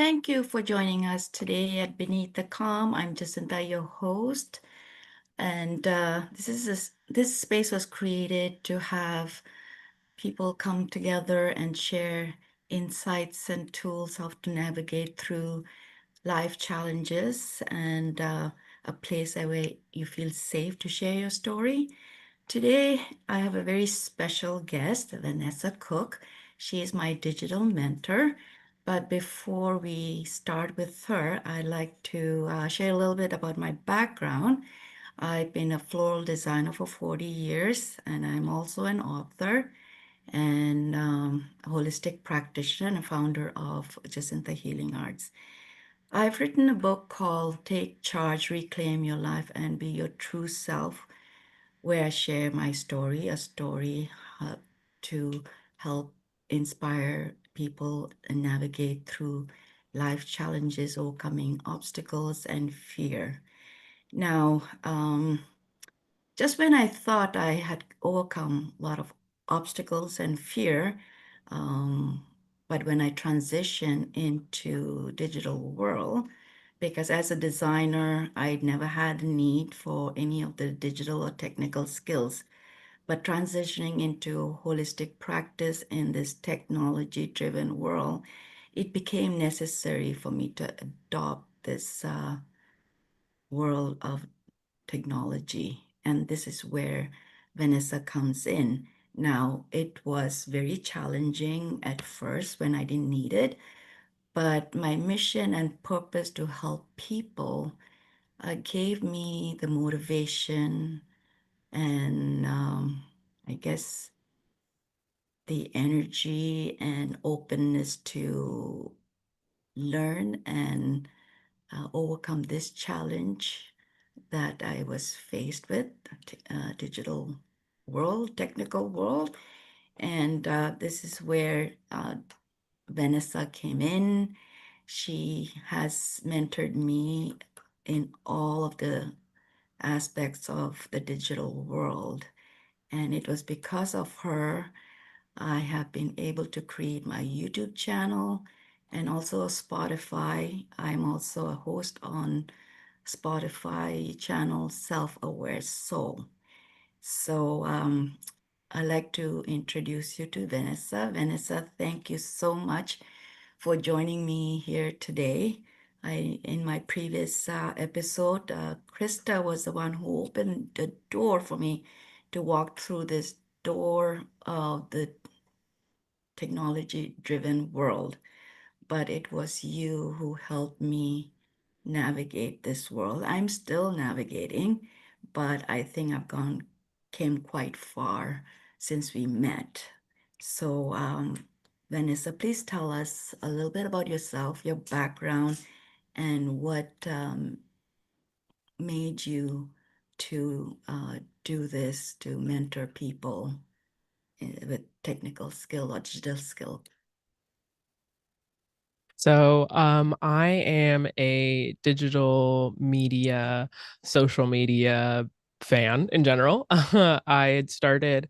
thank you for joining us today at Beneath the Calm. I'm Jacinta, your host, and this space was created to have people come together and share insights and tools how to navigate through life challenges and a place where you feel safe to share your story. Today, I have a very special guest, Vanessa Cook. She is my digital mentor. But before we start with her, I'd like to share a little bit about my background. I've been a floral designer for 40 years, and I'm also an author and a holistic practitioner and founder of Jacinta Healing Arts. I've written a book called Take Charge, Reclaim Your Life, and Be Your True Self, where I share my story, a story to help inspire people and navigate through life challenges, overcoming obstacles and fear. Now, just when I thought I had overcome a lot of obstacles and fear, um, but when I transitioned into digital world, because as a designer, I'd never had a need for any of the digital or technical skills. But transitioning into holistic practice in this technology-driven world, it became necessary for me to adopt this world of technology. And this is where Vanessa comes in. Now, it was very challenging at first when I didn't need it, but my mission and purpose to help people gave me the motivation and I guess the energy and openness to learn and overcome this challenge that I was faced with, digital world, technical world. And this is where Vanessa came in. She has mentored me in all of the aspects of the digital world. And it was because of her I have been able to create my YouTube channel and also Spotify. I'm also a host on Spotify channel Self-Aware Soul. So I'd like to introduce you to Vanessa. Vanessa, thank you so much for joining me here today. In my previous episode, Krista was the one who opened the door for me to walk through this door of the technology-driven world. But it was you who helped me navigate this world. I'm still navigating, but I think came quite far since we met. So, Vanessa, please tell us a little bit about yourself, your background, and what made you to do this to mentor people with technical skill or digital skill. So, I am a digital media, social media fan in general. I had started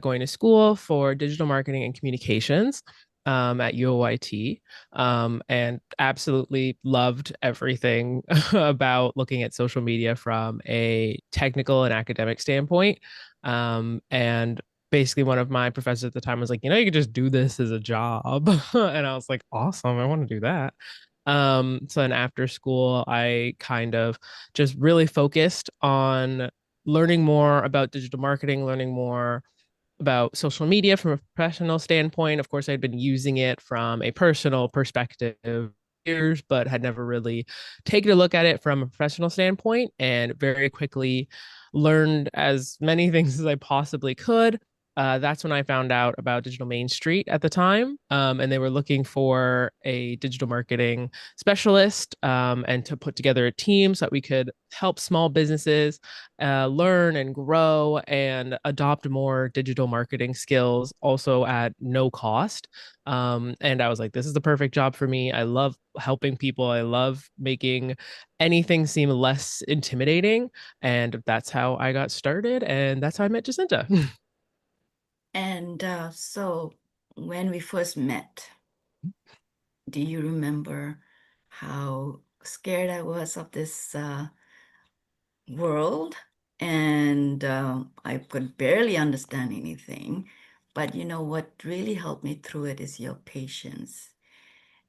going to school for digital marketing and communications at UOIT, and absolutely loved everything about looking at social media from a technical and academic standpoint. And basically one of my professors at the time was like, you could just do this as a job. And I was like, awesome, I want to do that. So then after school, I kind of just really focused on learning more about digital marketing, learning more about social media from a professional standpoint. Of course, I'd been using it from a personal perspective years, but had never really taken a look at it from a professional standpoint, and very quickly learned as many things as I possibly could. That's when I found out about Digital Main Street at the time, and they were looking for a digital marketing specialist, and to put together a team so that we could help small businesses learn and grow and adopt more digital marketing skills, also at no cost. And I was like, this is the perfect job for me. I love helping people. I love making anything seem less intimidating. And that's how I got started. And that's how I met Jacinta. And so when we first met, Do you remember how scared I was of this world? And I could barely understand anything. But you know what really helped me through it is your patience.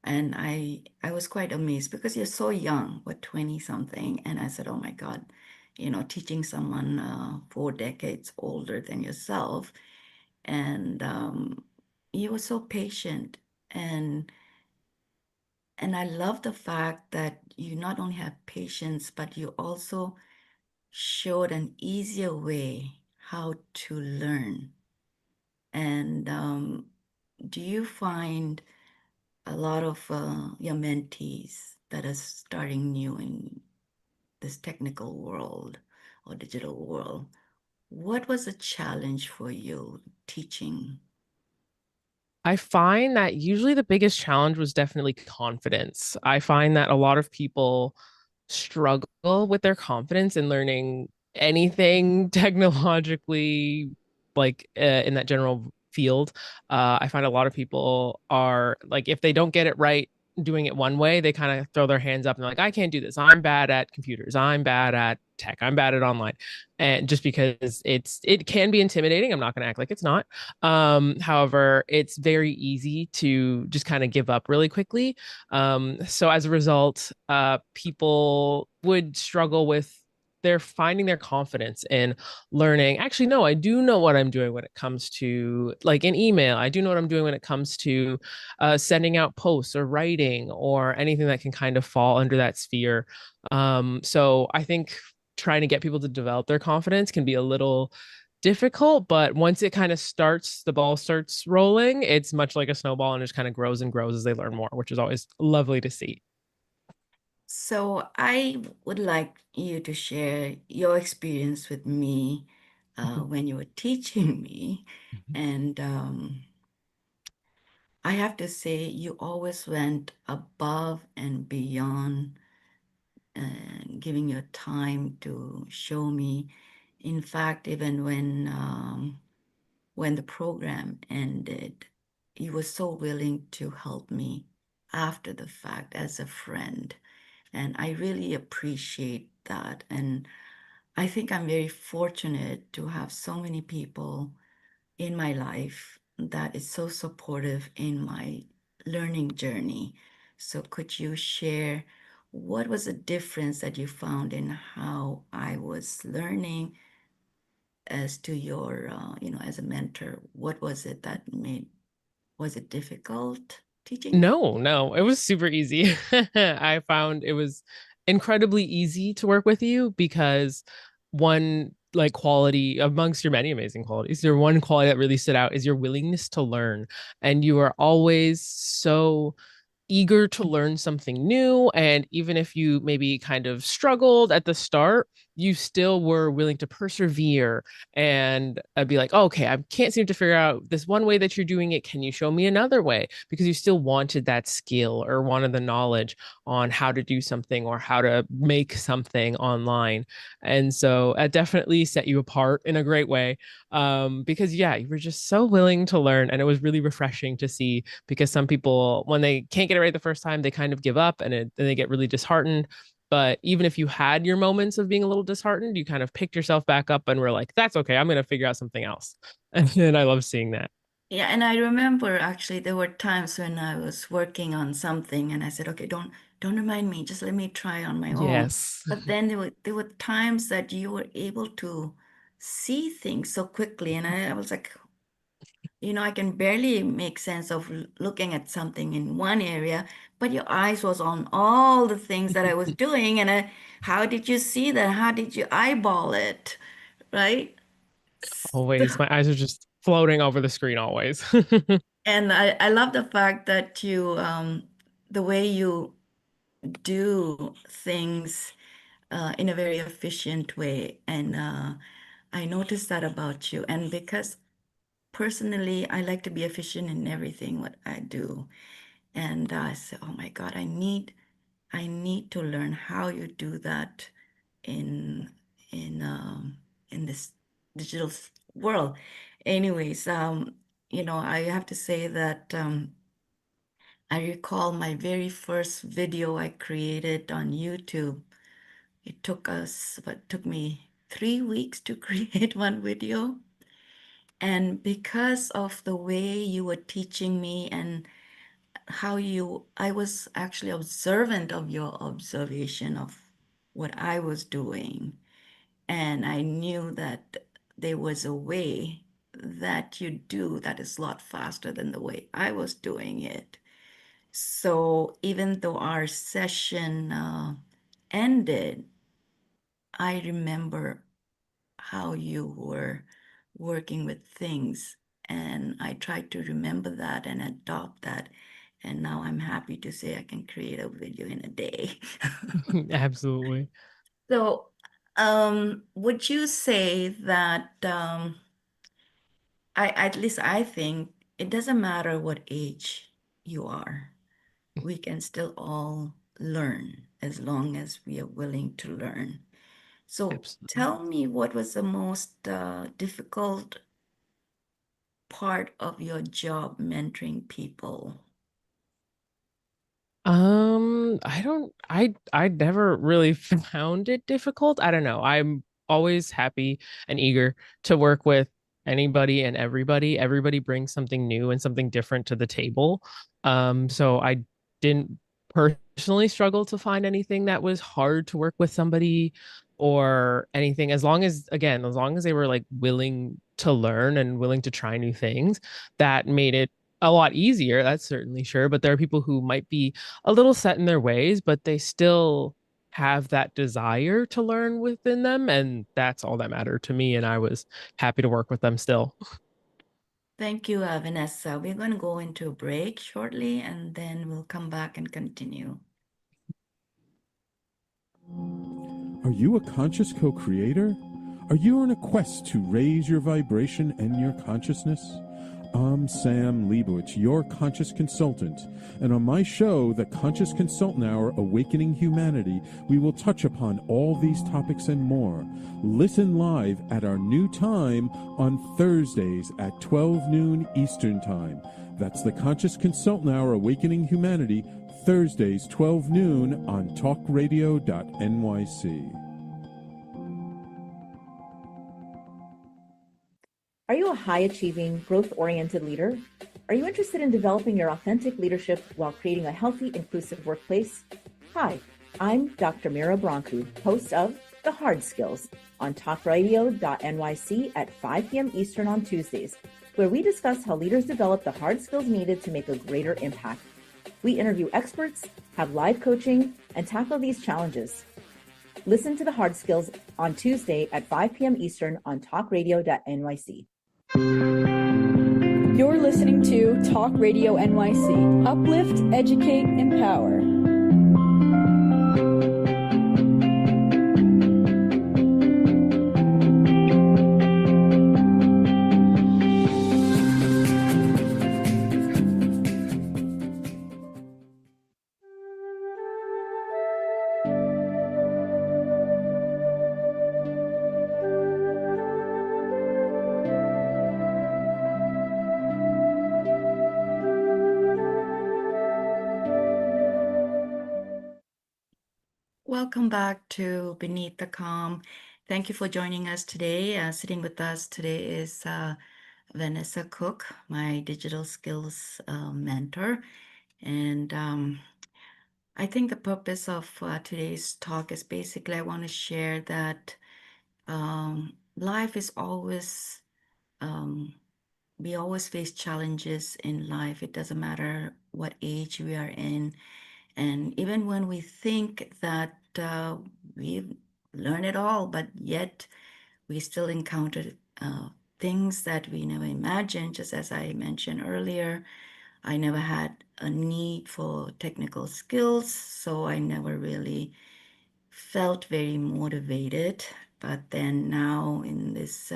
And I was quite amazed because you're so young, what, 20 something. And I said, oh my God, teaching someone 4 decades older than yourself. And you were so patient. And and I love the fact that you not only have patience, but you also showed an easier way how to learn. And do you find a lot of your mentees that are starting new in this technical world or digital world? What was a challenge for you teaching? I find that usually the biggest challenge was definitely confidence. I find that a lot of people struggle with their confidence in learning anything technologically, like in that general field. I find a lot of people are like, if they don't get it right doing it one way, they kind of throw their hands up and they're like, I can't do this. I'm bad at computers. I'm bad at tech. I'm bad at online. And just because it can be intimidating, I'm not going to act like it's not. However, it's very easy to just kind of give up really quickly. So as a result, people would struggle with they're finding their confidence in learning. Actually, no, I do know what I'm doing when it comes to like an email. I do know what I'm doing when it comes to sending out posts or writing or anything that can kind of fall under that sphere. So I think trying to get people to develop their confidence can be a little difficult, but once it kind of starts, the ball starts rolling, it's much like a snowball and just kind of grows and grows as they learn more, which is always lovely to see. So I would like you to share your experience with me when you were teaching me. And I have to say, you always went above and beyond and giving your time to show me. In fact, even when the program ended, you were so willing to help me after the fact as a friend. And I really appreciate that. And I think I'm very fortunate to have so many people in my life that is so supportive in my learning journey. So could you share what was the difference that you found in how I was learning as to your, as a mentor? What was it that was it difficult teaching? No, no, it was super easy. I found it was incredibly easy to work with you because one like quality amongst your many amazing qualities, your one quality that really stood out is your willingness to learn. And you are always so eager to learn something new. And even if you maybe kind of struggled at the start, you still were willing to persevere and be like, oh, okay, I can't seem to figure out this one way that you're doing it. Can you show me another way? Because you still wanted that skill or wanted the knowledge on how to do something or how to make something online. And so it definitely set you apart in a great way. Because yeah, you were just so willing to learn. And it was really refreshing to see because some people, when they can't get it right the first time, they kind of give up and they get really disheartened. But even if you had your moments of being a little disheartened, you kind of picked yourself back up and were like, that's okay. I'm going to figure out something else. And I love seeing that. Yeah, and I remember actually there were times when I was working on something and I said, okay, don't remind me, just let me try on my own. Yes. But then there were times that you were able to see things so quickly and I was like, I can barely make sense of looking at something in one area, but your eyes was on all the things that I was doing and how did you see that? How did you eyeball it? Right? Always. My eyes are just floating over the screen always. And I love the fact that the way you do things in a very efficient way. And I noticed that about you. And because personally, I like to be efficient in everything what I do. And I said, oh my God, I need to learn how you do that in in um, in this digital world. Anyways, I have to say that I recall my very first video I created on YouTube. It took me 3 weeks to create one video. And because of the way you were teaching me and I was actually observant of your observation of what I was doing. And I knew that there was a way that you do that is a lot faster than the way I was doing it. So even though our session ended, I remember how you were working with things. And I tried to remember that and adopt that. And now I'm happy to say I can create a video in a day. Absolutely. So, would you say that at least I think it doesn't matter what age you are, we can still all learn as long as we are willing to learn. So, Absolutely. tell me what was the most difficult part of your job mentoring people? I never really found it difficult. I don't know. I'm always happy and eager to work with anybody and everybody. Everybody brings something new and something different to the table. So I didn't personally struggle to find anything that was hard to work with somebody or anything, as long as, again, as long as they were like willing to learn and willing to try new things, that made it a lot easier. That's certainly sure. But there are people who might be a little set in their ways, but they still have that desire to learn within them. And that's all that mattered to me. And I was happy to work with them still. Thank you, Vanessa. We're going to go into a break shortly and then we'll come back and continue. Are you a conscious co creator? Are you on a quest to raise your vibration and your consciousness? I'm Sam Leibowitz, your conscious consultant, and on my show, The Conscious Consultant Hour Awakening Humanity, we will touch upon all these topics and more. Listen live at our new time on Thursdays at 12 noon Eastern Time. That's The Conscious Consultant Hour Awakening Humanity, Thursdays 12 noon on talkradio.nyc. Are you a high-achieving, growth-oriented leader? Are you interested in developing your authentic leadership while creating a healthy, inclusive workplace? Hi, I'm Dr. Mira Brancu, host of The Hard Skills on talkradio.nyc at 5 p.m. Eastern on Tuesdays, where we discuss how leaders develop the hard skills needed to make a greater impact. We interview experts, have live coaching, and tackle these challenges. Listen to The Hard Skills on Tuesday at 5 p.m. Eastern on talkradio.nyc. You're listening to Talk Radio NYC. Uplift, educate, empower. Welcome back to Beneath the Calm. Thank you for joining us today. Sitting with us today is Vanessa Cook, my digital skills mentor. And I think the purpose of today's talk is basically I want to share that life is always, we always face challenges in life. It doesn't matter what age we are in. And even when we think that we've learned it all, but yet we still encounter things that we never imagined. Just as I mentioned earlier, I never had a need for technical skills, so I never really felt very motivated. But then now in this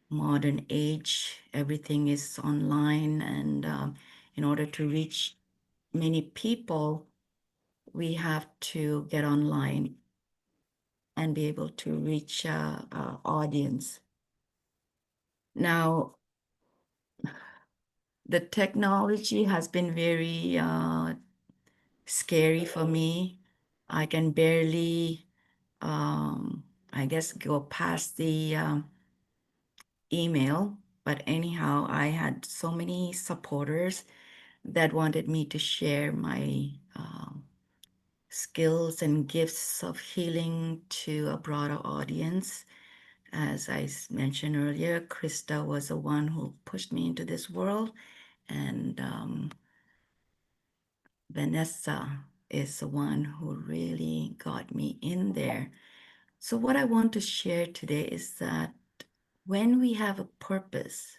modern age, everything is online, and in order to reach many people, we have to get online and be able to reach our audience. Now, the technology has been very scary for me. I can barely, I guess, go past the email. But anyhow, I had so many supporters that wanted me to share my skills and gifts of healing to a broader audience. As I mentioned earlier, Krista was the one who pushed me into this world, and Vanessa is the one who really got me in there. So, what I want to share today is that when we have a purpose,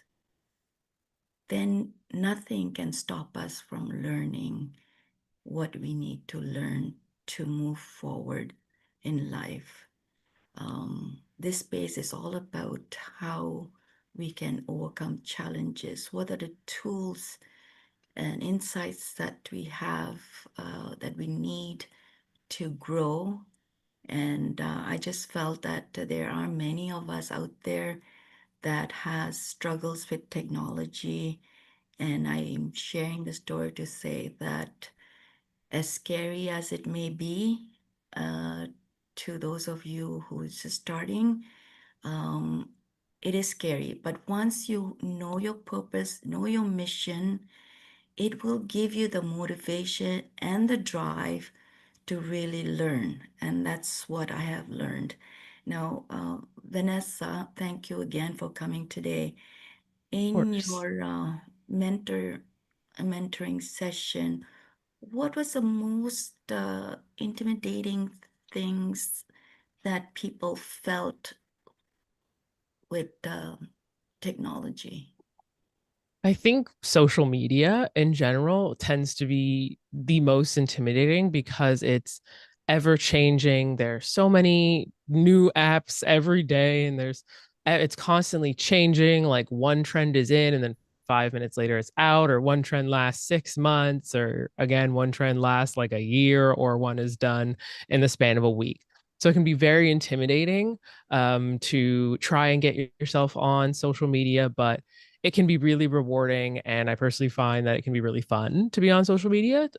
then nothing can stop us from learning what we need to learn to move forward in life. This space is all about how we can overcome challenges. What are the tools and insights that we have that we need to grow? And I just felt that there are many of us out there that has struggles with technology, and I'm sharing the story to say that as scary as it may be uh, to those of you who is just starting, um, it is scary. But once you know your purpose, know your mission, it will give you the motivation and the drive to really learn. And that's what I have learned. Now, Vanessa, thank you again for coming today. Of In course. your mentoring session, what was the most intimidating things that people felt with technology? I think social media in general tends to be the most intimidating because it's ever changing. There's so many new apps every day, and it's constantly changing. Like one trend is in, and then 5 minutes later it's out, or one trend lasts 6 months, or again, one trend lasts like a year, or one is done in the span of a week. So it can be very intimidating to try and get yourself on social media, but it can be really rewarding. And I personally find that it can be really fun to be on social media.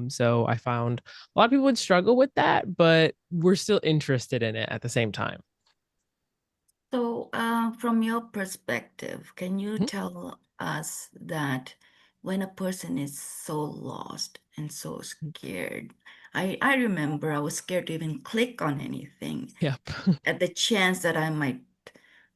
So I found a lot of people would struggle with that, but we're still interested in it at the same time. So, from your perspective, can you Mhm. tell us that when a person is so lost and so scared, I remember I was scared to even click on anything Yep. at the chance that I might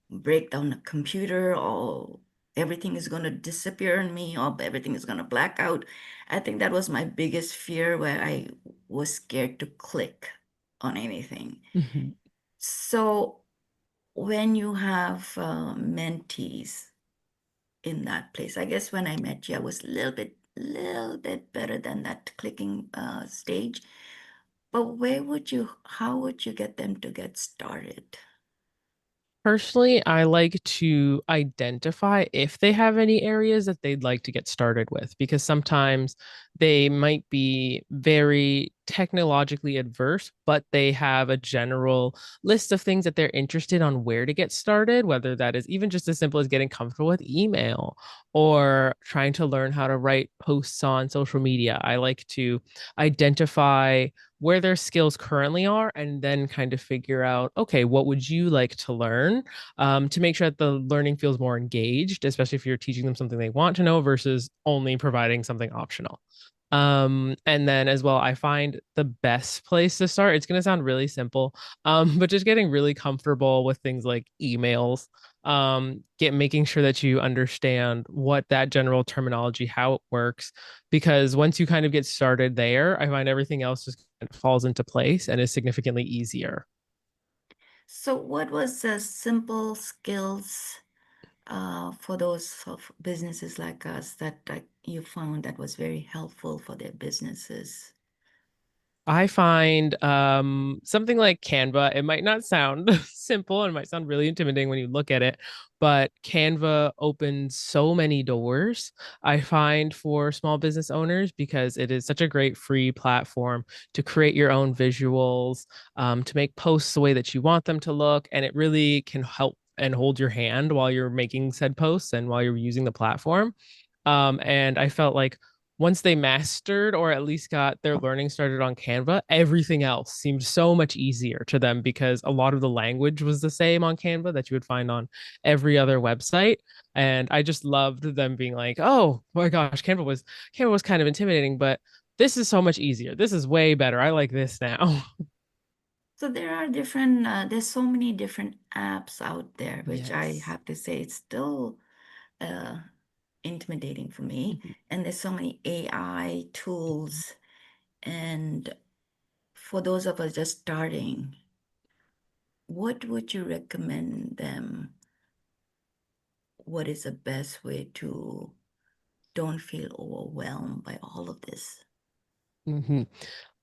break down the computer or everything is going to disappear on me or everything is going to black out. I think that was my biggest fear where I was scared to click on anything. Mhm. So when you have mentees in that place, I guess when I met you, I was a little bit better than that clicking stage. But how would you get them to get started? Personally, I like to identify if they have any areas that they'd like to get started with, because sometimes they might be very technologically adverse, but they have a general list of things that they're interested on where to get started, whether that is even just as simple as getting comfortable with email or trying to learn how to write posts on social media. I like to identify where their skills currently are and then kind of figure out, okay, what would you like to learn, to make sure that the learning feels more engaged, especially if you're teaching them something they want to know versus only providing something optional. And then as well, I find the best place to start, it's going to sound really simple, but just getting really comfortable with things like emails, making sure that you understand what that general terminology, how it works, because once you kind of get started there, I find everything else just kind of falls into place and is significantly easier. So, what was the simple skills for those of businesses like us that you found that was very helpful for their businesses? I find something like Canva, it might not sound simple and might sound really intimidating when you look at it, but Canva opens so many doors, I find, for small business owners, because it is such a great free platform to create your own visuals, to make posts the way that you want them to look. And it really can help and hold your hand while you're making said posts and while you're using the platform. And I felt like once they mastered or at least got their learning started on Canva, everything else seemed so much easier to them because a lot of the language was the same on Canva that you would find on every other website. And I just loved them being like, "Oh my gosh, Canva was kind of intimidating, but this is so much easier. This is way better. I like this now." So there are different, there's so many different apps out there, which I Yes. have to say it's still uh, intimidating for me. And there's so many AI tools. And for those of us just starting, what would you recommend them? What is the best way to don't feel overwhelmed by all of this? Mm-hmm.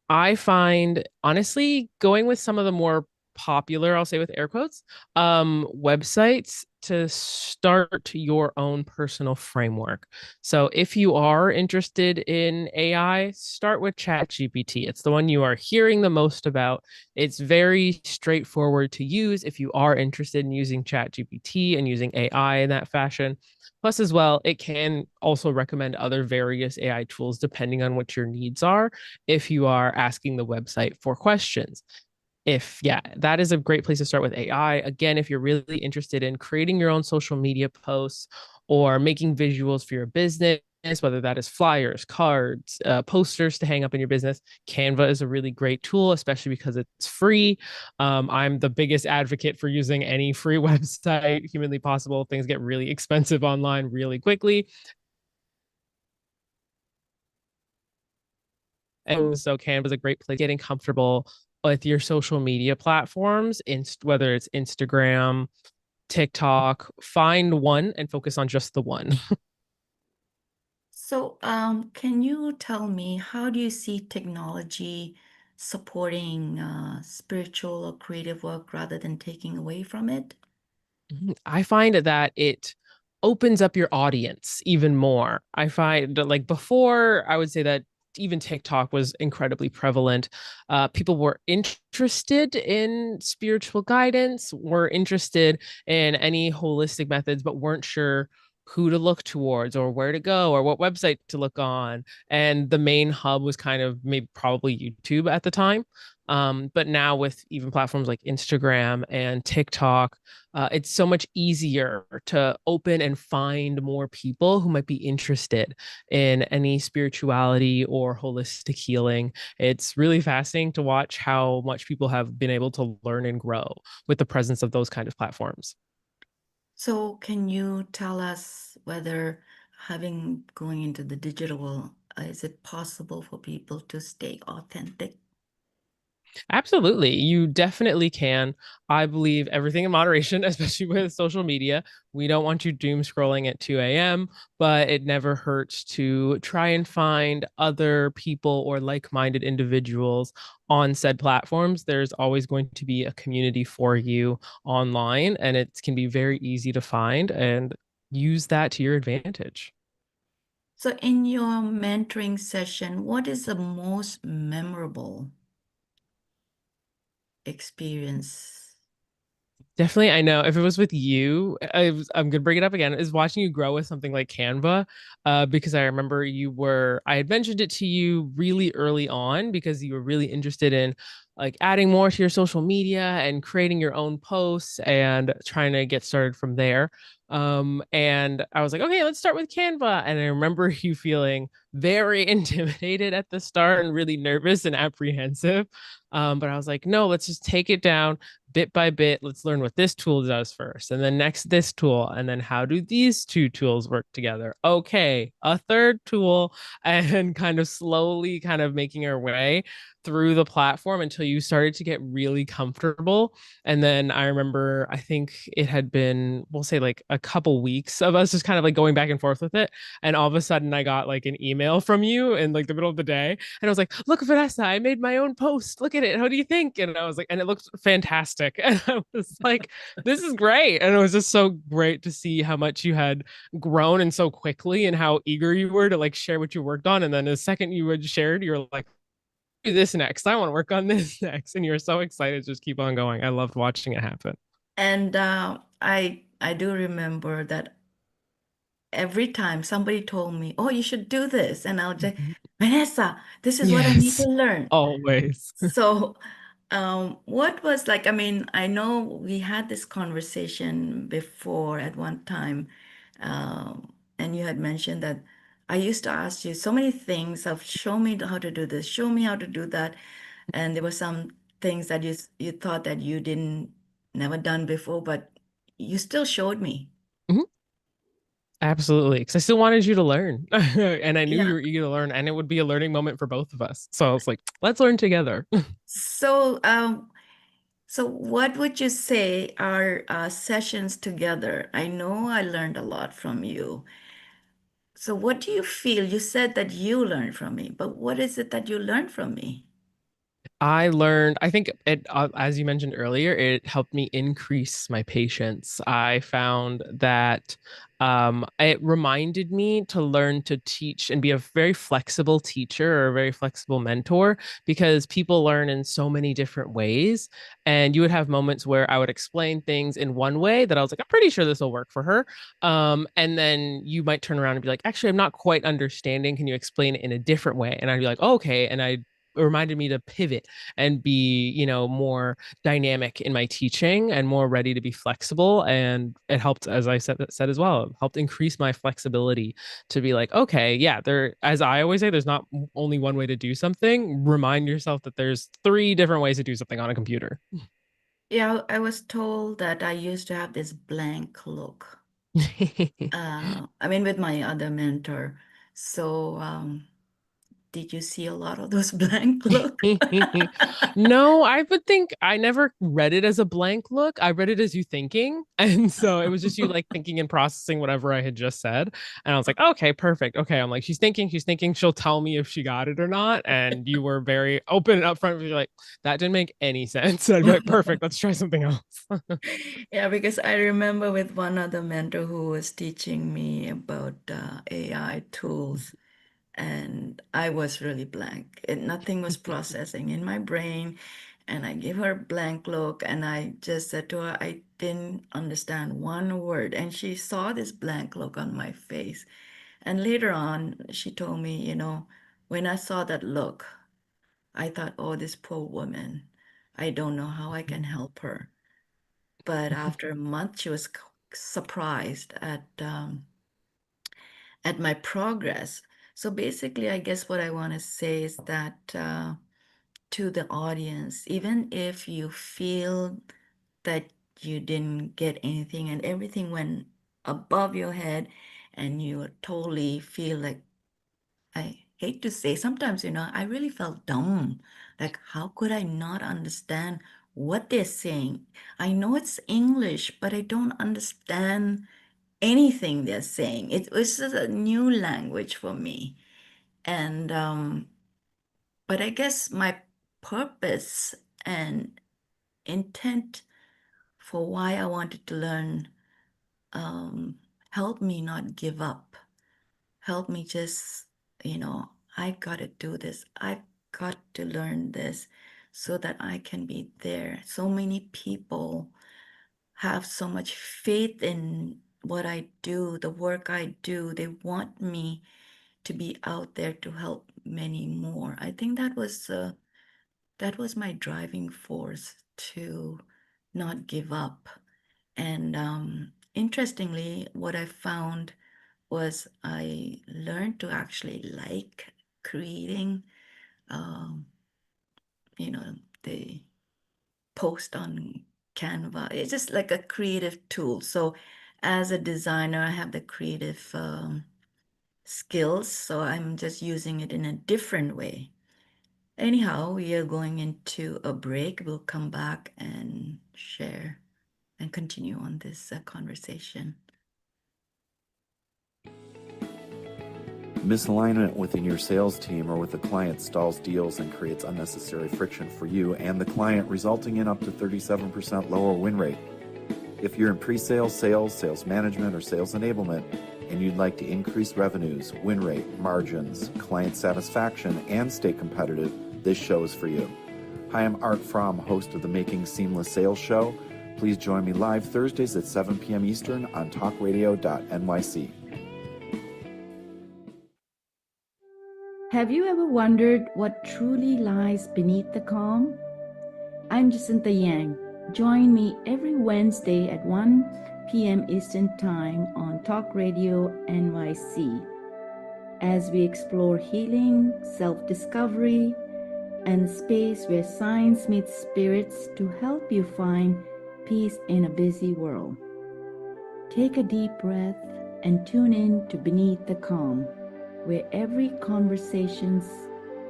I find honestly going with some of the more popular, I'll say with air quotes, websites to start your own personal framework. So if you are interested in AI, start with ChatGPT. It's the one you are hearing the most about. It's very straightforward to use if you are interested in using ChatGPT and using AI in that fashion. Plus, as well, it can also recommend other various AI tools depending on what your needs are if you are asking the website for questions. If, yeah, that is a great place to start with AI. Again, if you're really interested in creating your own social media posts or making visuals for your business, whether that is flyers, cards, posters to hang up in your business, Canva is a really great tool, especially because it's free. I'm the biggest advocate for using any free website humanly possible. Things get really expensive online really quickly. And so Canva is a great place getting comfortable with your social media platforms, whether it's Instagram, TikTok, find one and focus on just the one. So, can you tell me how do you see technology supporting spiritual or creative work rather than taking away from it? I find that it opens up your audience even more. I find that like before, I would say that even TikTok was incredibly prevalent. People were interested in spiritual guidance, were interested in any holistic methods, but weren't sure who to look towards or where to go or what website to look on. And the main hub was kind of maybe probably YouTube at the time. But now with even platforms like Instagram and TikTok, it's so much easier to open and find more people who might be interested in any spirituality or holistic healing. It's really fascinating to watch how much people have been able to learn and grow with the presence of those kind of platforms. So, can you tell us whether having going into the digital, is it possible for people to stay authentic? Absolutely. You definitely can. I believe everything in moderation, especially with social media. We don't want you doom scrolling at 2 a.m., but it never hurts to try and find other people or like minded individuals on said platforms. There's always going to be a community for you online, and it can be very easy to find and use that to your advantage. So, in your mentoring session, what is the most memorable experience? Definitely, I know. If it was with you, I'm gonna bring it up again. Is watching you grow with something like Canva, because I remember I had mentioned it to you really early on because you were really interested in like adding more to your social media and creating your own posts and trying to get started from there. And I was like, okay, let's start with Canva. And I remember you feeling very intimidated at the start and really nervous and apprehensive. But I was like, no, let's just take it down bit by bit. Let's learn what this tool does first, and then next this tool, and then how do these two tools work together? Okay, a third tool, and kind of slowly kind of making our way through the platform until you started to get really comfortable. And then I remember, I think it had been, we'll say like a couple weeks of us just kind of like going back and forth with it. And all of a sudden I got like an email from you in like the middle of the day. And I was like, look, Vanessa, I made my own post. Look at it. How do you think? And I was like, and it looked fantastic. And I was like, this is great. And it was just so great to see how much you had grown and so quickly and how eager you were to like share what you worked on. And then the second you had shared, you're like, do this next. I want to work on this next. And you're so excited to just keep on going. I loved watching it happen. And I do remember that every time somebody told me, oh, you should do this. And I'll just, Mhm. Vanessa, this is what I need to Yes, learn. always. So, what was like, I mean, I know we had this conversation before at one time, and you had mentioned that I used to ask you so many things of show me how to do this, show me how to do that. And there were some things that you thought that you didn't never done before, but you still showed me. Mhm. Absolutely, because I still wanted you to learn, and I knew you Yeah. were eager to learn, and it would be a learning moment for both of us. So I was like, let's learn together. So, so what would you say are sessions together? I know I learned a lot from you. So what do you feel? You said that you learned from me, but what is it that you learned from me? I learned, I think it, as you mentioned earlier, it helped me increase my patience. I found that it reminded me to learn to teach and be a very flexible teacher or a very flexible mentor because people learn in so many different ways. And you would have moments where I would explain things in one way that I was like, I'm pretty sure this will work for her. And then you might turn around and be like, actually, I'm not quite understanding. Can you explain it in a different way? And I'd be like, oh, okay. And I it reminded me to pivot and be, more dynamic in my teaching and more ready to be flexible. And it helped, as I said as well, it helped increase my flexibility to be like, okay, yeah, as I always say, there's not only one way to do something. Remind yourself that there's three different ways to do something on a computer. Yeah, I was told that I used to have this blank look. I mean, with my other mentor. So, did you see a lot of those blank look? No, I would think I never read it as a blank look. I read it as you thinking. And so it was just you like thinking and processing whatever I had just said. And I was like, okay, perfect. Okay. I'm like, she's thinking, she'll tell me if she got it or not. And you were very open and upfront. You're like, that didn't make any sense. And I'd be like, perfect, let's try something else. Yeah, because I remember with one other mentor who was teaching me about AI tools, and I was really blank. Nothing was processing in my brain. And I gave her a blank look, and I just said to her, I didn't understand one word. And she saw this blank look on my face. And later on, she told me, when I saw that look, I thought, oh, this poor woman, I don't know how I can help her. But after a month, she was surprised at my progress. So basically, I guess what I want to say is that to the audience, even if you feel that you didn't get anything and everything went above your head and you totally feel like, I hate to say, sometimes, I really felt dumb. Like, how could I not understand what they're saying? I know it's English, but I don't understand anything they're saying. It was just a new language for me. And but I guess my purpose and intent for why I wanted to learn helped me not give up. Helped me just, I gotta do this. I've got to learn this so that I can be there. So many people have so much faith in what I do, the work I do. They want me to be out there to help many more. I think that was my driving force to not give up. And interestingly, what I found was I learned to actually like creating, um, you know, the post on Canva. It's just like a creative tool. So as a designer, I have the creative skills, so I'm just using it in a different way. Anyhow, we are going into a break. We'll come back and share and continue on this conversation. Misalignment within your sales team or with the client stalls deals and creates unnecessary friction for you and the client, resulting in up to 37% lower win rate. If you're in pre-sales, sales management, or sales enablement, and you'd like to increase revenues, win rate, margins, client satisfaction, and stay competitive, this show is for you. Hi, I'm Art Fromm, host of the Making Seamless Sales Show. Please join me live Thursdays at 7 p.m. Eastern on talkradio.nyc. Have you ever wondered what truly lies beneath the calm? I'm Jacinta Yang. Join me every Wednesday at 1 p.m. Eastern Time on Talk Radio NYC as we explore healing, self-discovery, and space where science meets spirits to help you find peace in a busy world. Take a deep breath and tune in to Beneath the Calm, where every conversations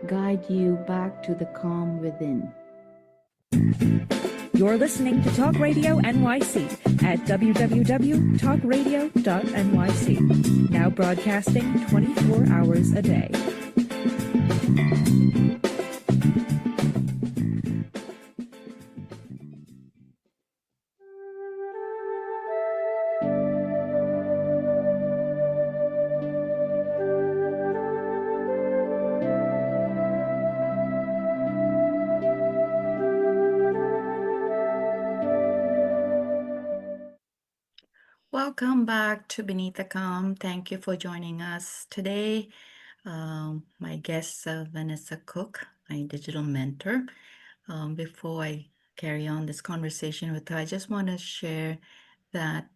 guide you back to the calm within. You're listening to Talk Radio NYC at www.talkradio.nyc. Now broadcasting 24 hours a day. Welcome back to Beneath the Calm. Thank you for joining us today. My guest, Vanessa Cook, my digital mentor. Before I carry on this conversation with her, I just want to share that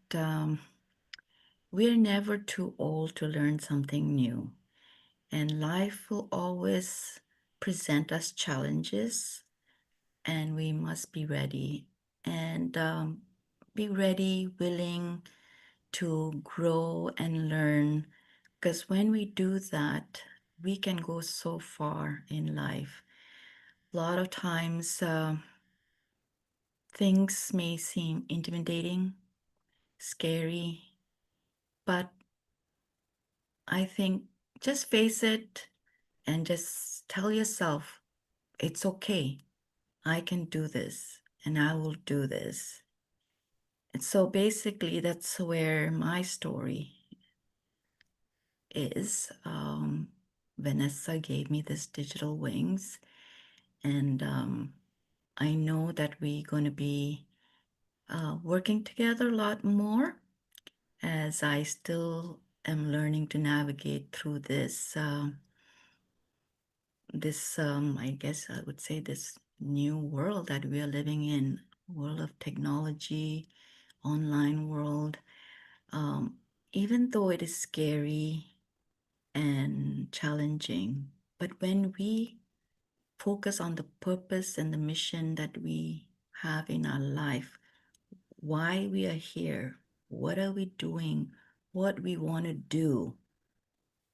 we're never too old to learn something new, and life will always present us challenges, and we must be ready and be ready, willing to grow and learn, because when we do that, we can go so far in life. A lot of times, things may seem intimidating, scary, but I think just face it and just tell yourself, it's okay. I can do this and I will do this. And so basically, that's where my story is. Vanessa gave me this digital wings, and I know that we're going to be working together a lot more as I still am learning to navigate through this, I guess I would say, this new world that we are living in, world of technology, online world. Even though it is scary and challenging, but when we focus on the purpose and the mission that we have in our life, why we are here, what are we doing, what we want to do.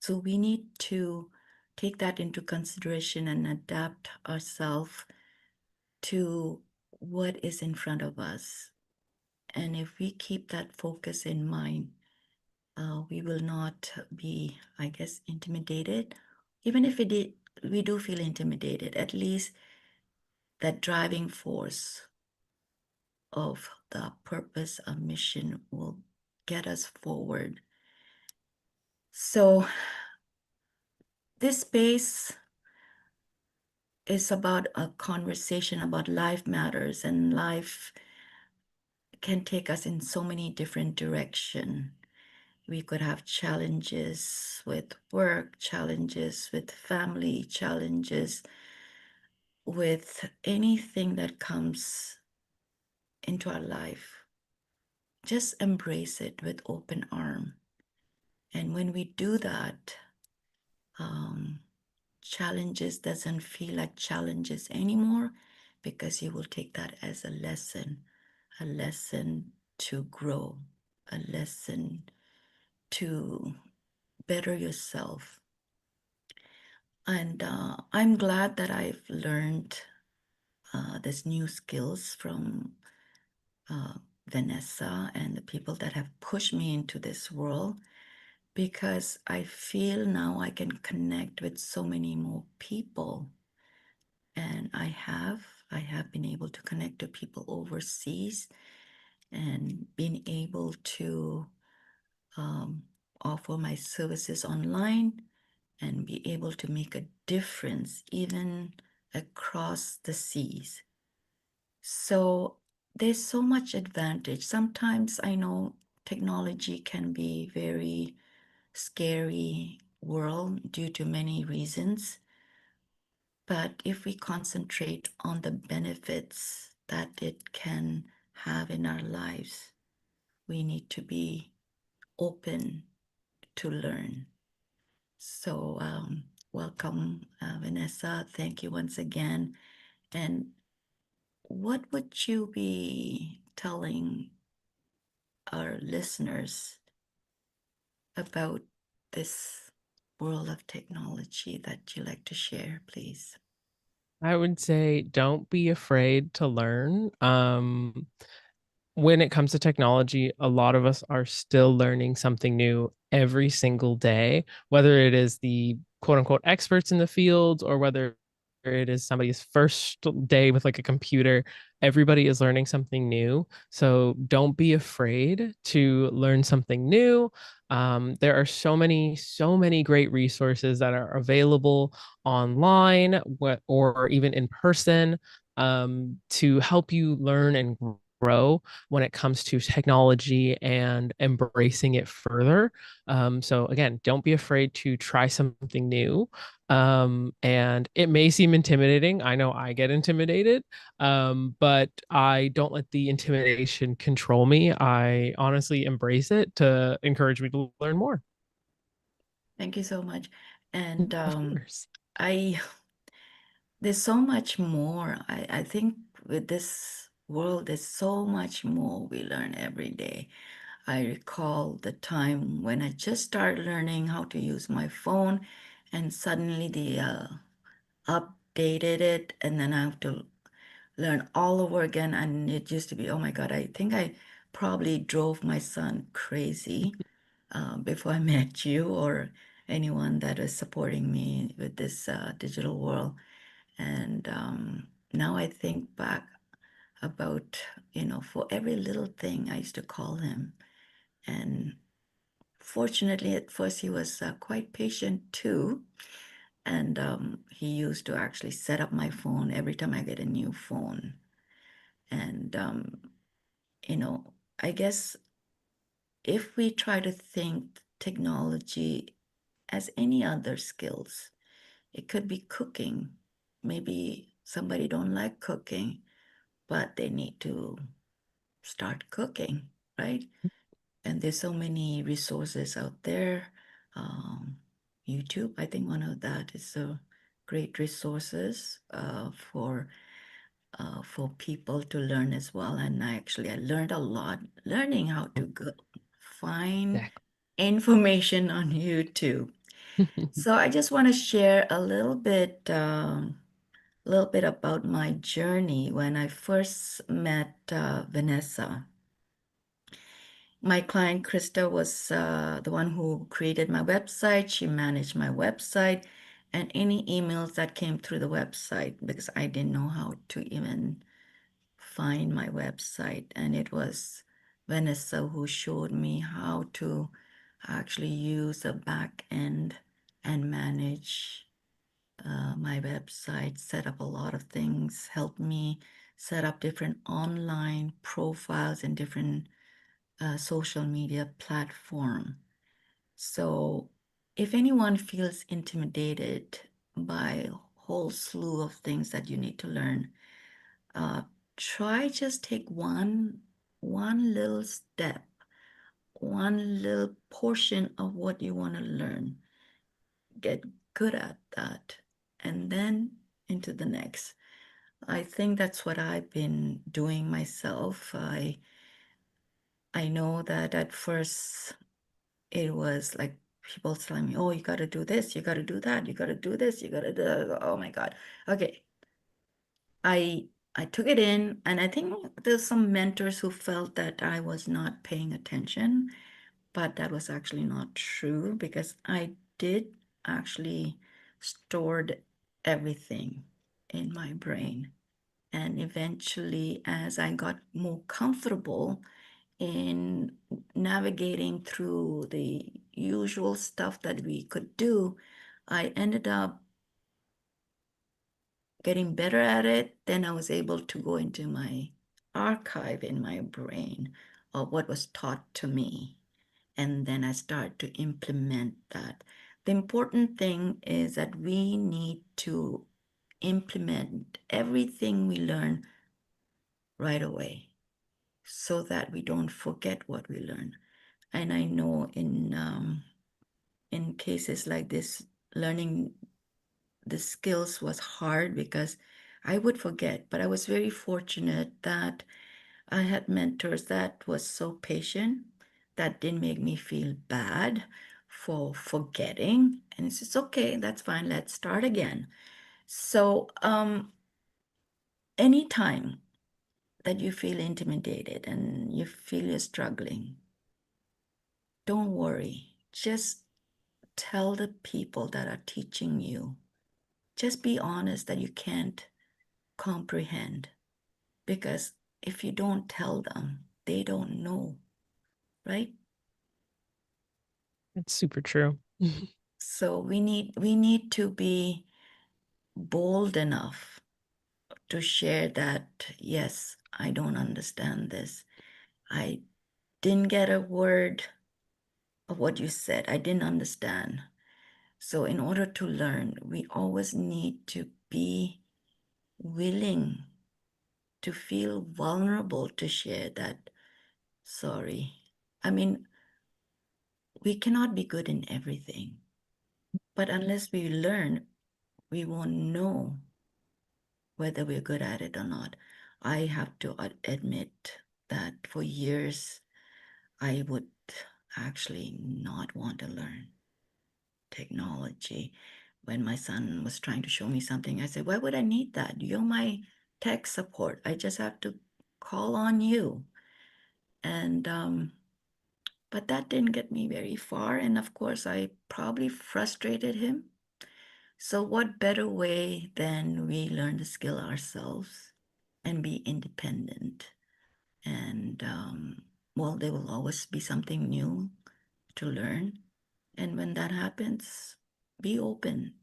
So we need to take that into consideration and adapt ourselves to what is in front of us. And if we keep that focus in mind, we will not be, I guess, intimidated. Even if we do feel intimidated, at least that driving force of the purpose of mission will get us forward. So this space is about a conversation about life matters, and life can take us in so many different directions. We could have challenges with work, challenges with family, challenges with anything that comes into our life. Just embrace it with open arm. And when we do that, challenges doesn't feel like challenges anymore, because you will take that as a lesson to grow, a lesson to better yourself. And I'm glad that I've learned this new skills from Vanessa and the people that have pushed me into this world, because I feel now I can connect with so many more people. And I have been able to connect to people overseas and been able to offer my services online and be able to make a difference even across the seas. So there's so much advantage. Sometimes I know technology can be very scary world due to many reasons. But if we concentrate on the benefits that it can have in our lives, we need to be open to learn. So, welcome, Vanessa. Thank you once again. And what would you be telling our listeners about this world of technology that you like to share, please? I would say don't be afraid to learn. When it comes to technology, a lot of us are still learning something new every single day, whether it is the quote unquote experts in the field or whether it is somebody's first day with like a computer. Everybody is learning something new. So don't be afraid to learn something new. There are so many great resources that are available online or even in person to help you learn and grow when it comes to technology and embracing it further. So again, don't be afraid to try something new. And it may seem intimidating. I know I get intimidated, but I don't let the intimidation control me. I honestly embrace it to encourage me to learn more. Thank you so much. And Of course. I there's so much more. I think with this world, there's so much more we learn every day. I recall the time when I just started learning how to use my phone, and suddenly they updated it, and then I have to learn all over again. And it used to be, oh my God, I think I probably drove my son crazy before I met you or anyone that is supporting me with this digital world. And now I think back about, for every little thing, I used to call him. And fortunately, at first, he was quite patient too. And he used to actually set up my phone every time I get a new phone. And, I guess if we try to think technology as any other skills, it could be cooking. Maybe somebody don't like cooking, but they need to start cooking, right? And there's so many resources out there. Um, YouTube, I think one of that is a great resources for people to learn as well. And I learned a lot learning how to go find Exactly. information on YouTube. So I just want to share a little bit about my journey when I first met Vanessa. My client Krista was the one who created my website. She managed my website and any emails that came through the website because I didn't know how to even find my website. And it was Vanessa who showed me how to actually use a back end and manage my website, set up a lot of things, helped me set up different online profiles and different social media platform. So if anyone feels intimidated by a whole slew of things that you need to learn, uh, try just take one little step, one little portion of what you want to learn. Get good at that, and then into the next. I think that's what I've been doing myself. I know that at first it was like people telling me, "Oh, you got to do this, you got to do that, you got to do this, you got to do that." Oh my God. Okay. I took it in, and I think there's some mentors who felt that I was not paying attention, but that was actually not true because I did actually stored everything in my brain. And eventually, as I got more comfortable in navigating through the usual stuff that we could do, I ended up getting better at it. Then I was able to go into my archive in my brain of what was taught to me. And then I started to implement that. The important thing is that we need to implement everything we learn right away so that we don't forget what we learn. And I know in cases like this, learning the skills was hard because I would forget, but I was very fortunate that I had mentors that was so patient that didn't make me feel bad for forgetting. And it's just okay, that's fine, let's start again. So anytime that you feel intimidated and you feel you're struggling, don't worry. Just tell the people that are teaching you. Just be honest that you can't comprehend. Because if you don't tell them, they don't know, right? It's super true. So we need to be bold enough to share that, yes, I don't understand this. I didn't get a word of what you said. I didn't understand. So in order to learn, we always need to be willing to feel vulnerable to share that. Sorry. I mean, we cannot be good in everything, but unless we learn, we won't know whether we're good at it or not. I have to admit that for years, I would actually not want to learn technology. When my son was trying to show me something, I said, why would I need that? You're my tech support. I just have to call on you. And but that didn't get me very far. And of course, I probably frustrated him. So, what better way than we learn the skill ourselves and be independent? And well, there will always be something new to learn. And when that happens, be open,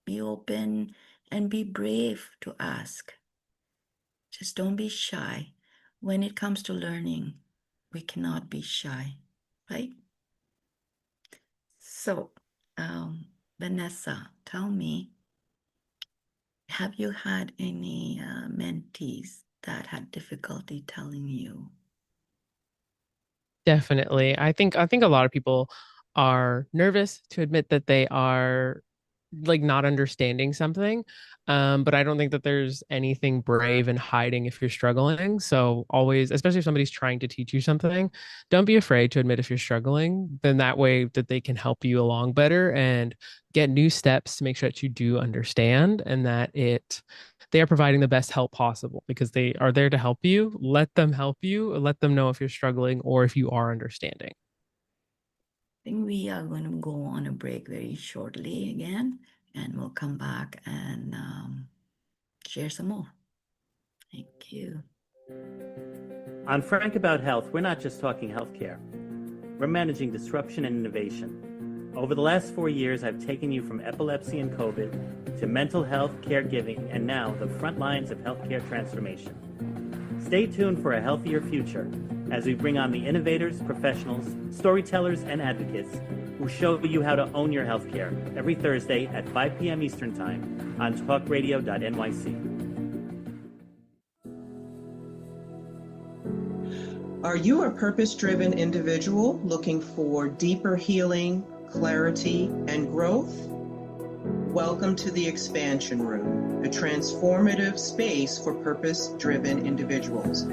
be open and be brave to ask. Just don't be shy. When it comes to learning, we cannot be shy, right? So, Vanessa, tell me, have you had any mentees that had difficulty telling you? Definitely. I think a lot of people are nervous to admit that they are like not understanding something. But I don't think that there's anything brave in hiding if you're struggling. So always, especially if somebody's trying to teach you something, don't be afraid to admit if you're struggling. Then that way that they can help you along better and get new steps to make sure that you do understand and that they are providing the best help possible because they are there to help you. Let them help you. Let them know if you're struggling or if you are understanding. I think we are going to go on a break very shortly again, and we'll come back and share some more. Thank you. On Frank About Health, we're not just talking healthcare. We're managing disruption and innovation. Over the last 4 years, I've taken you from epilepsy and COVID to mental health, caregiving, and now the front lines of healthcare transformation. Stay tuned for a healthier future as we bring on the innovators, professionals, storytellers, and advocates who show you how to own your healthcare every Thursday at 5 p.m. Eastern Time on talkradio.nyc. Are you a purpose-driven individual looking for deeper healing, clarity, and growth? Welcome to the Expansion Room, a transformative space for purpose-driven individuals.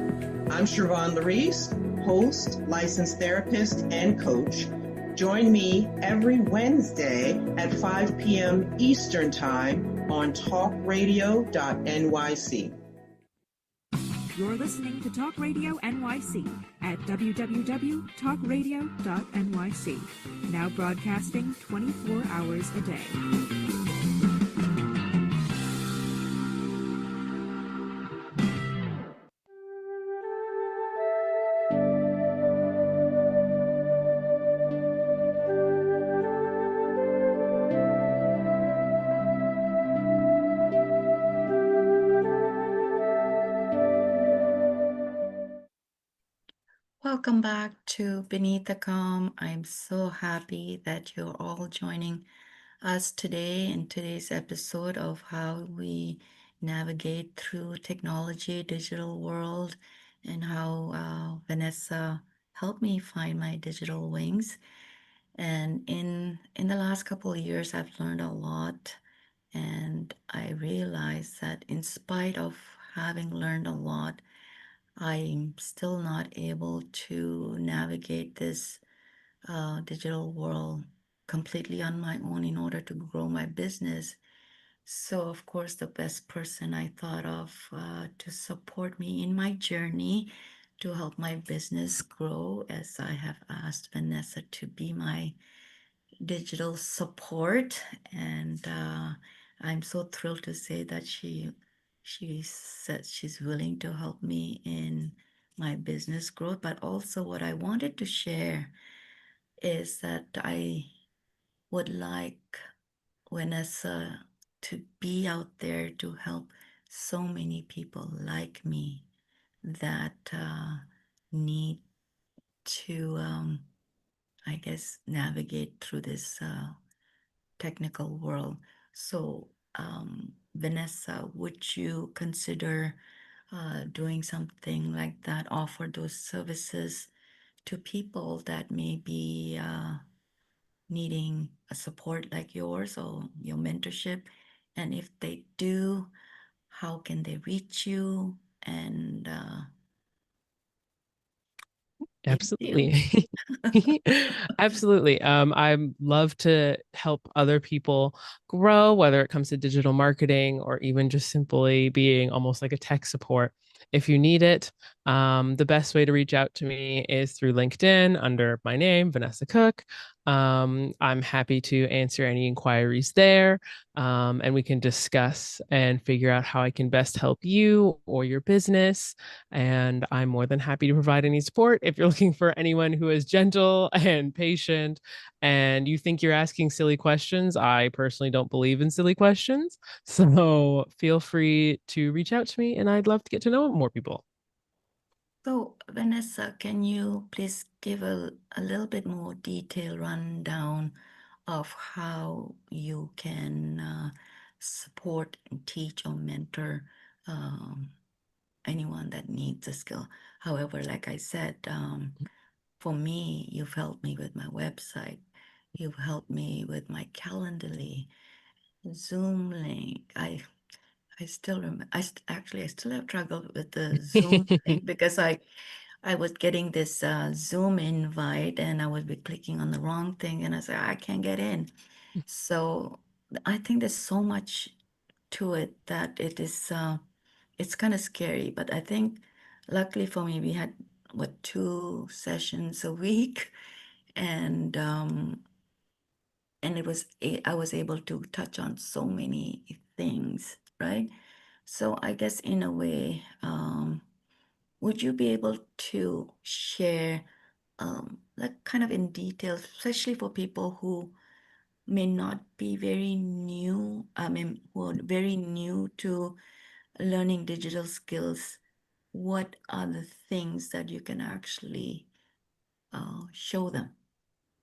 I'm Siobhan Larice, host, licensed therapist, and coach. Join me every Wednesday at 5 p.m. Eastern Time on talkradio.nyc. You're listening to Talk Radio NYC at www.talkradio.nyc. Now broadcasting 24 hours a day. Welcome back to Beneath the Calm. I'm so happy that you're all joining us today in today's episode of how we navigate through technology, digital world, and how Vanessa helped me find my digital wings. And in the last couple of years, I've learned a lot, and I realized that in spite of having learned a lot, I'm still not able to navigate this digital world completely on my own in order to grow my business. So, of course, the best person I thought of to support me in my journey to help my business grow, as I have asked Vanessa to be my digital support, and I'm so thrilled to say that she said she's willing to help me in my business growth. But also, what I wanted to share is that I would like Vanessa to be out there to help so many people like me that need to, I guess, navigate through this technical world. So, Vanessa, would you consider doing something like that, offer those services to people that may be needing a support like yours or your mentorship? And if they do, how can they reach you? And big deal. Absolutely. Absolutely. I love to help other people grow, whether it comes to digital marketing or even just simply being almost like a tech support. If you need it, the best way to reach out to me is through LinkedIn under my name, Vanessa Cook. I'm happy to answer any inquiries there, and we can discuss and figure out how I can best help you or your business. And I'm more than happy to provide any support. If you're looking for anyone who is gentle and patient and you think you're asking silly questions, I personally don't believe in silly questions. So feel free to reach out to me and I'd love to get to know more people. So, Vanessa, can you please give a little bit more detailed rundown of how you can support and teach or mentor anyone that needs a skill? However, like I said, for me, you've helped me with my website. You've helped me with my Calendly, Zoom link. I still remember. Actually, I still have trouble with the Zoom link because I was getting this Zoom invite and I would be clicking on the wrong thing and I said I can't get in. So I think there's so much to it that it's kind of scary. But I think luckily for me, we had what 2 sessions a week, and I was able to touch on so many things, right? So I guess in a way, would you be able to share like kind of in detail, especially for people who may not be very new, I mean, who are very new to learning digital skills, what are the things that you can actually show them?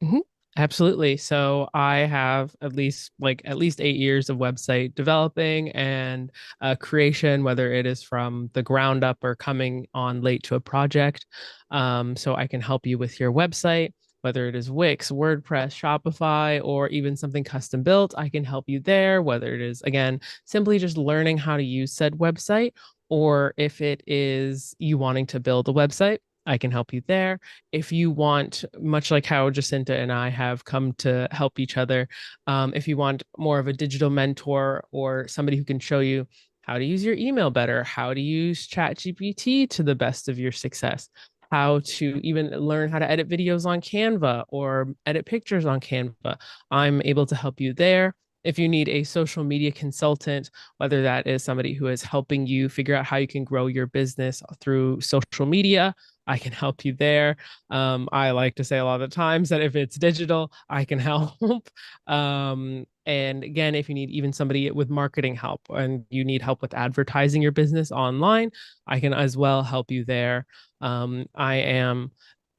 Mhm. Absolutely. So I have at least 8 years of website developing and creation, whether it is from the ground up or coming on late to a project. So I can help you with your website, whether it is Wix, WordPress, Shopify, or even something custom built. I can help you there, whether it is, again, simply just learning how to use said website, or if it is you wanting to build a website, I can help you there. If you want, much like how Jacinta and I have come to help each other, if you want more of a digital mentor or somebody who can show you how to use your email better, how to use ChatGPT to the best of your success, how to even learn how to edit videos on Canva or edit pictures on Canva, I'm able to help you there. If you need a social media consultant, whether that is somebody who is helping you figure out how you can grow your business through social media, I can help you there. I like to say a lot of the times that if it's digital, I can help. And again, if you need even somebody with marketing help and you need help with advertising your business online, I can as well help you there. I am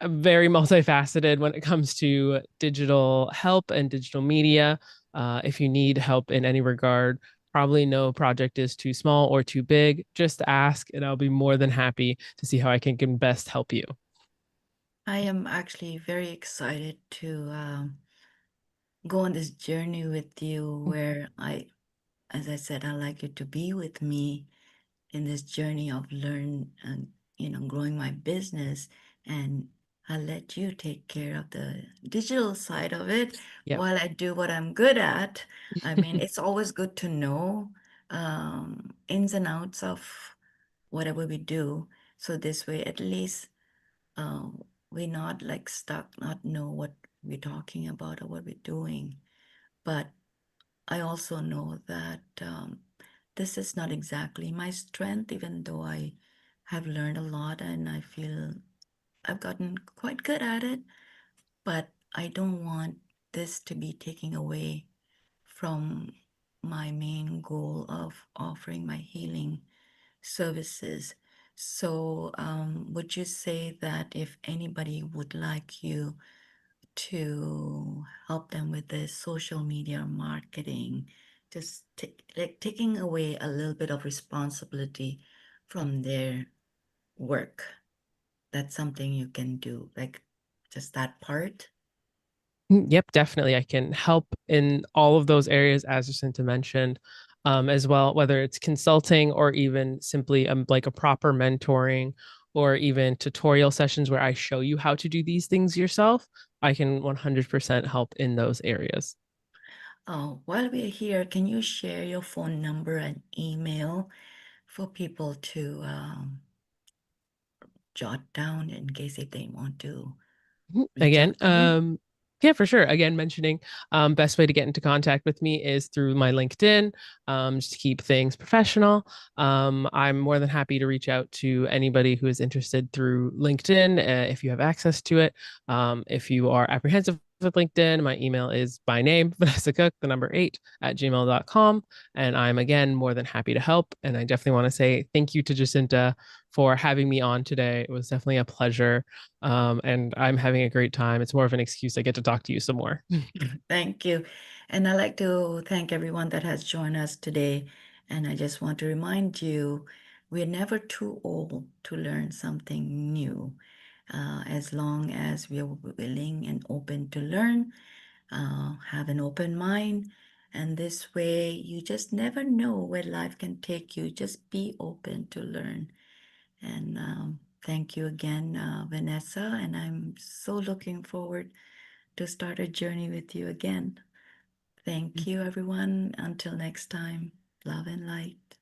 very multifaceted when it comes to digital help and digital media. If you need help in any regard, probably no project is too small or too big. Just ask, and I'll be more than happy to see how I can best help you. I am actually very excited to go on this journey with you where as I said, I'd like you to be with me in this journey of learn and growing my business, and I'll let you take care of the digital side of it Yep. while I do what I'm good at. I mean, it's always good to know ins and outs of whatever we do, so this way at least we're not like stuck, not know what we're talking about or what we're doing. But I also know that this is not exactly my strength, even though I have learned a lot and I feel I've gotten quite good at it. But I don't want this to be taken away from my main goal of offering my healing services. So, would you say that if anybody would like you to help them with the social media marketing, just like taking away a little bit of responsibility from their work, that's something you can do, like just that part? Yep, definitely. I can help in all of those areas, as Jacinta mentioned, as well, whether it's consulting or even simply like a proper mentoring or even tutorial sessions where I show you how to do these things yourself. I can 100% help in those areas. Oh, while we're here, can you share your phone number and email for people to jot down in case if they want to reach Again, out to you? yeah, for sure. Again, mentioning best way to get into contact with me is through my LinkedIn, just to keep things professional. I'm more than happy to reach out to anybody who is interested through LinkedIn if you have access to it. If you are apprehensive with LinkedIn, my email is by name, Vanessa Cook, the number 8 at gmail.com. And I'm again more than happy to help. And I definitely want to say thank you to Jacinta for having me on today. It was definitely a pleasure. And I'm having a great time. It's more of an excuse I get to talk to you some more. Thank you. And I'd like to thank everyone that has joined us today. And I just want to remind you, we're never too old to learn something new. As long as we are willing and open to learn, have an open mind. And this way, you just never know where life can take you. Just be open to learn. And thank you again, Vanessa. And I'm so looking forward to start a journey with you again. Thank you, everyone. Until next time, love and light.